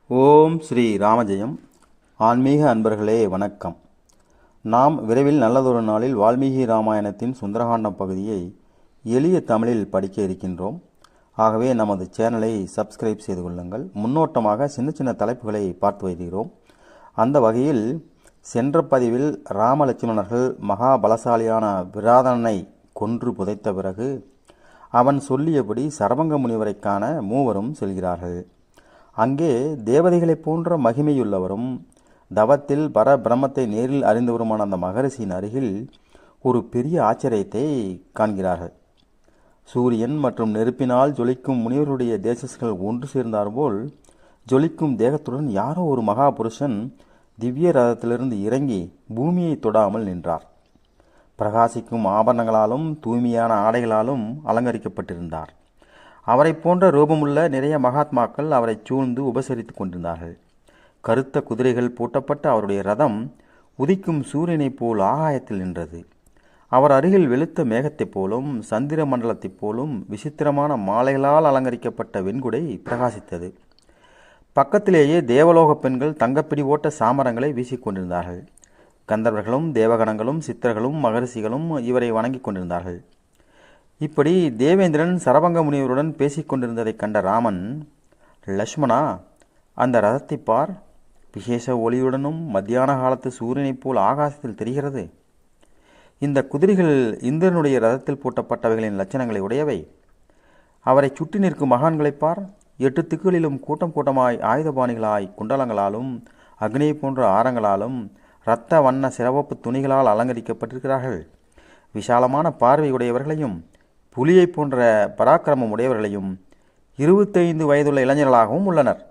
ஓம் ஸ்ரீ ராமஜெயம். ஆன்மீக அன்பர்களே வணக்கம். நாம் விரைவில் நல்லதொரு நாளில் வால்மீகி ராமாயணத்தின் சுந்தரகாண்டம் பகுதியை எளிய தமிழில் படிக்க இருக்கின்றோம். ஆகவே நமது சேனலை சப்ஸ்கிரைப் செய்து கொள்ளுங்கள். முன்னோட்டமாக சின்ன சின்ன தலைப்புகளை பார்த்து வருகிறோம். அந்த வகையில் சென்ற பதிவில் ராம லட்சுமணர்கள் மகாபலசாலியான விராதனை கொன்று புதைத்த பிறகு அவன் சொல்லியபடி சரபங்க முனிவரை காண மூவரும் செல்கிறார்கள். அங்கே தேவதைகளைப் போன்ற மகிமையுள்ளவரும் தவத்தில் பரபிரம்மத்தை நேரில் அறிந்தவருமான அந்த மகரிஷியின் அருகில் ஒரு பெரிய ஆச்சரியத்தை காண்கிறார்கள். சூரியன் மற்றும் நெருப்பினால் ஜொலிக்கும் முனிவருடைய தேசஸ்கள் ஒன்று சேர்ந்தாற்போல் ஜொலிக்கும் தேகத்துடன் யாரோ ஒரு மகாபுருஷன் திவ்ய ரதத்திலிருந்து இறங்கி பூமியை தொடாமல் நின்றார். பிரகாசிக்கும் ஆபரணங்களாலும் தூய்மையான ஆடைகளாலும் அலங்கரிக்கப்பட்டிருந்தார். அவரை போன்ற ரூபமுள்ள நிறைய மகாத்மாக்கள் அவரை சூழ்ந்து உபசரித்து கொண்டிருந்தார்கள். கருத்த குதிரைகள் பூட்டப்பட்ட அவருடைய ரதம் உதிக்கும் சூரியனைப் போல் ஆகாயத்தில் நின்றது. அவர் அருகில் வெளுத்த மேகத்தைப் போலும் சந்திர மண்டலத்தைப் போலும் விசித்திரமான மாலைகளால் அலங்கரிக்கப்பட்ட வெண்குடை பிரகாசித்தது. பக்கத்திலேயே தேவலோக பெண்கள் தங்கப்பிடி ஓட்ட சாமரங்களை வீசிக்கொண்டிருந்தார்கள். கந்தர்வர்களும் தேவகணங்களும் சித்தர்களும் மகரிஷிகளும் இவரை வணங்கி கொண்டிருந்தார்கள். இப்படி தேவேந்திரன் சரபங்க முனிவருடன் பேசிக்கொண்டிருந்ததைக் கண்ட ராமன், லக்ஷ்மணா, அந்த ரதத்தை பார், விசேஷ ஒளியுடனும் மத்தியான காலத்து சூரியனைப் போல் ஆகாசத்தில் தெரிகிறது. இந்த குதிரைகள் இந்திரனுடைய ரதத்தில் பூட்டப்பட்டவைகளின் லட்சணங்களை உடையவை. அவரை சுற்றி நிற்கும் மகான்களைப் பார், 8 திக்குகளிலும் கூட்டம் கூட்டமாய் ஆயுதபாணிகளாய் குண்டலங்களாலும் அக்னியை போன்ற ஆரங்களாலும் இரத்த வண்ண சிவப்பு துணிகளால் அலங்கரிக்கப்பட்டிருக்கிறார்கள். விசாலமான பார்வை உடையவர்களையும் புலியை போன்ற பராக்கிரமம் உடையவர்களையும் 25 வயதுள்ள இளைஞர்களாகவும் உள்ளனர்.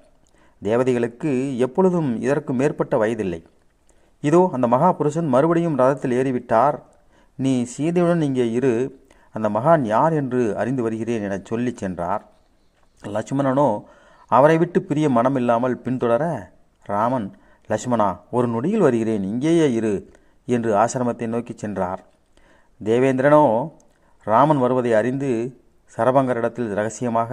தேவதைகளுக்கு எப்பொழுதும் இதற்கு மேற்பட்ட வயதில்லை. இதோ அந்த மகாபுருஷன் மறுபடியும் ரதத்தில் ஏறிவிட்டார். நீ சீதையுடன் இங்கே இரு, அந்த மகான் யார் என்று அறிந்து வருகிறேன் என சொல்லி சென்றார். லட்சுமணனோ அவரை விட்டு பிரிய மனமில்லாமல் பின்தொடர, ராமன், லட்சுமணா, ஒரு நொடியில் வருகிறேன், இங்கேயே இரு என்று ஆசிரமத்தை நோக்கி சென்றார். தேவேந்திரனோ ராமன் வருவதை அறிந்து சரபங்கரிடத்தில் இரகசியமாக,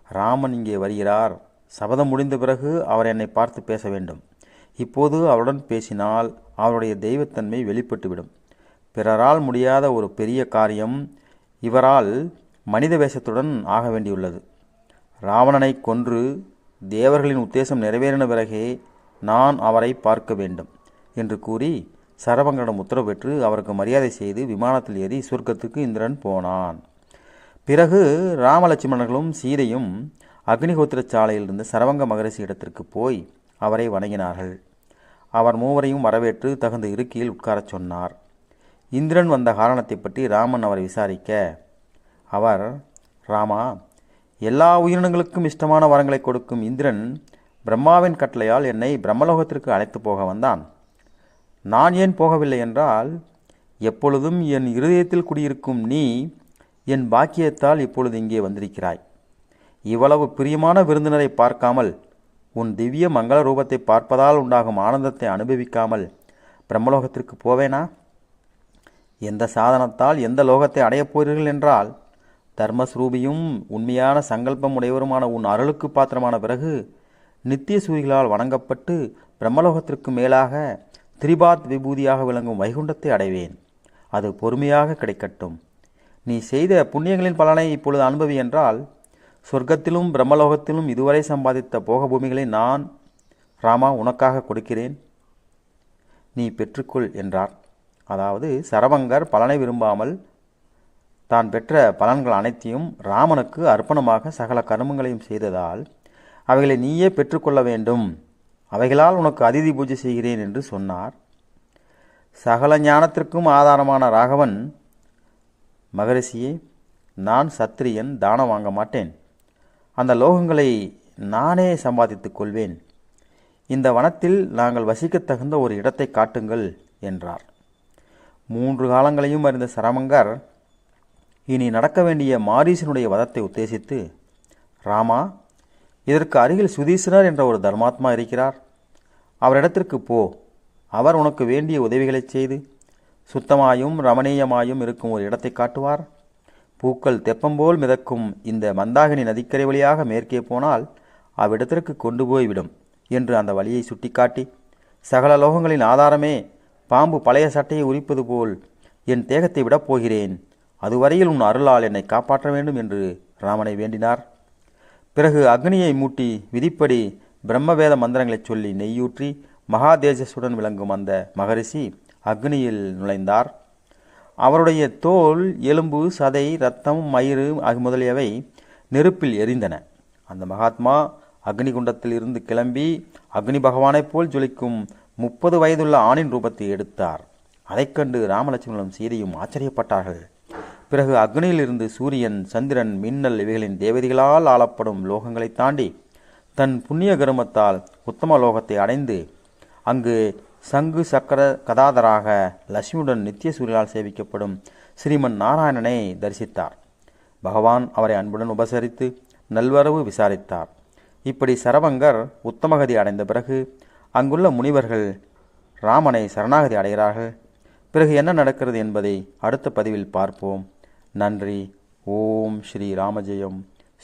ராமன் இங்கே வருகிறார், சபதம் முடிந்த பிறகு அவர் என்னை பார்த்து பேச வேண்டும். இப்போது அவருடன் பேசினால் அவருடைய தெய்வத்தன்மை வெளிப்பட்டுவிடும். பிறரால் முடியாத ஒரு பெரிய காரியம் இவரால் மனித வேஷத்துடன் ஆக வேண்டியுள்ளது. ராவணனை கொன்று தேவர்களின் உத்தேசம் நிறைவேறின பிறகே நான் அவரை பார்க்க வேண்டும் என்று கூறி சரபங்கரிடம் உத்தரவு பெற்று அவருக்கு மரியாதை செய்து விமானத்தில் ஏறி சொர்க்கத்துக்கு இந்திரன் போனான். பிறகு ராமலட்சுமணர்களும் சீதையும் அக்னிஹோத்திர சாலையிலிருந்து சரபங்க மகரிஷி இடத்திற்கு போய் அவரை வணங்கினார்கள். அவர் மூவரையும் வரவேற்று தகுந்த இருக்கையில் உட்காரச் சொன்னார். இந்திரன் வந்த காரணத்தை பற்றி ராமன் அவரை விசாரிக்க, அவர், ராமா, எல்லா உயிரினங்களுக்கும் இஷ்டமான வரங்களை கொடுக்கும் இந்திரன் பிரம்மாவின் கட்டளையால் என்னை பிரம்மலோகத்திற்கு அழைத்து போக வந்தான். நான் ஏன் போகவில்லை என்றால், எப்பொழுதும் என் இருதயத்தில் குடியிருக்கும் நீ என் பாக்கியத்தால் இப்பொழுது இங்கே வந்திருக்கிறாய். இவ்வளவு பிரியமான விருந்தினரை பார்க்காமல், உன் திவ்ய மங்கள ரூபத்தை பார்ப்பதால் உண்டாகும் ஆனந்தத்தை அனுபவிக்காமல் பிரம்மலோகத்திற்கு போவேனா? எந்த சாதனத்தால் எந்த லோகத்தை அடையப் போகிறீர்கள் என்றால், தர்மஸ்ரூபியும் உண்மையான சங்கல்பம் உடையவருமான உன் அருளுக்கு பாத்திரமான பிறகு நித்திய சூரிகளால் வணங்கப்பட்டு பிரம்மலோகத்திற்கு மேலாக திரிபாத் விபூதியாக விளங்கும் வைகுண்டத்தை அடைவேன். அது பொறுமையாக கிடைக்கட்டும். நீ செய்த புண்ணியங்களின் பலனை இப்பொழுது அனுபவி என்றால், சொர்க்கத்திலும் பிரம்மலோகத்திலும் இதுவரை சம்பாதித்த போகபூமிகளை நான், ராமா, உனக்காக கொடுக்கிறேன், நீ பெற்றுக்கொள் என்றார். அதாவது சரபங்கர் பலனை விரும்பாமல் தான் பெற்ற பலன்கள் அனைத்தையும் ராமனுக்கு அர்ப்பணமாக சகல கர்மங்களையும் செய்ததால் அவைகளை நீயே பெற்றுக்கொள்ள வேண்டும், அவைகளால் உனக்கு அதிதி பூஜை செய்கிறேன் என்று சொன்னார். சகல ஞானத்திற்கும் ஆதாரமான ராகவன், மகரிஷியே, நான் சத்திரியன், தானம் வாங்க மாட்டேன், அந்த லோகங்களை நானே சம்பாதித்துக் கொள்வேன். இந்த வனத்தில் நாங்கள் வசிக்கத் தகுந்த ஒரு இடத்தை காட்டுங்கள் என்றார். 3 காலங்களையும் அறிந்த சரபங்கர் இனி நடக்க வேண்டிய மாரீசனுடைய வதத்தை உத்தேசித்து, ராமா, இதற்கு அருகில் சுதீசனர் என்ற ஒரு தர்மாத்மா இருக்கிறார். அவரிடத்திற்கு போ. அவர் உனக்கு வேண்டிய உதவிகளை செய்து சுத்தமாயும் ரமணீயமாயும் இருக்கும் ஒரு இடத்தை காட்டுவார். பூக்கள் தெப்பம்போல் மிதக்கும் இந்த மந்தாகினி நதிக்கரை வழியாக மேற்கே போனால் அவ்விடத்திற்கு கொண்டு போய்விடும் என்று அந்த வழியை சுட்டிக்காட்டி, சகல லோகங்களின் ஆதாரமே, பாம்பு பழைய சட்டையை உரிப்பது போல் என் தேகத்தை விடப் போகிறேன். அதுவரையில் உன் அருளால் என்னை காப்பாற்ற வேண்டும் என்று ராமனை வேண்டினார். பிறகு அக்னியை மூட்டி விதிப்படி பிரம்மவேத மந்திரங்களைச் சொல்லி நெய்யூற்றி மகா தேஜஸுடன் விளங்கும் அந்த மகரிஷி அக்னியில் நுழைந்தார். அவருடைய தோல், எலும்பு, சதை, இரத்தம், மயிறு முதலியவை நெருப்பில் எரிந்தன. அந்த மகாத்மா அக்னி குண்டத்தில் இருந்து கிளம்பி அக்னி பகவானைப் போல் ஜொலிக்கும் 30 வயதுள்ள ஆணின் ரூபத்தை எடுத்தார். அதைக் கண்டு ராமலட்சுமணனும் சீதையும் ஆச்சரியப்பட்டார்கள். பிறகு அக்னியிலிருந்து சூரியன், சந்திரன், மின்னல் இவைகளின் தேவதைகளால் ஆளப்படும் லோகங்களை தாண்டி தன் புண்ணிய கருமத்தால் உத்தம லோகத்தை அடைந்து அங்கு சங்கு சக்கர கதாதராக லட்சுமியுடன் நித்திய சூரியனால் சேவிக்கப்படும் ஸ்ரீமன் நாராயணனை தரிசித்தார். பகவான் அவரை அன்புடன் உபசரித்து நல்வரவு விசாரித்தார். இப்படி சரபங்கர் உத்தமகதி அடைந்த பிறகு அங்குள்ள முனிவர்கள் ராமனை சரணாகதி அடைகிறார்கள். பிறகு என்ன நடக்கிறது என்பதை அடுத்த பதிவில் பார்ப்போம். நன்றி. ஓம் ஸ்ரீ ராமஜெயம்.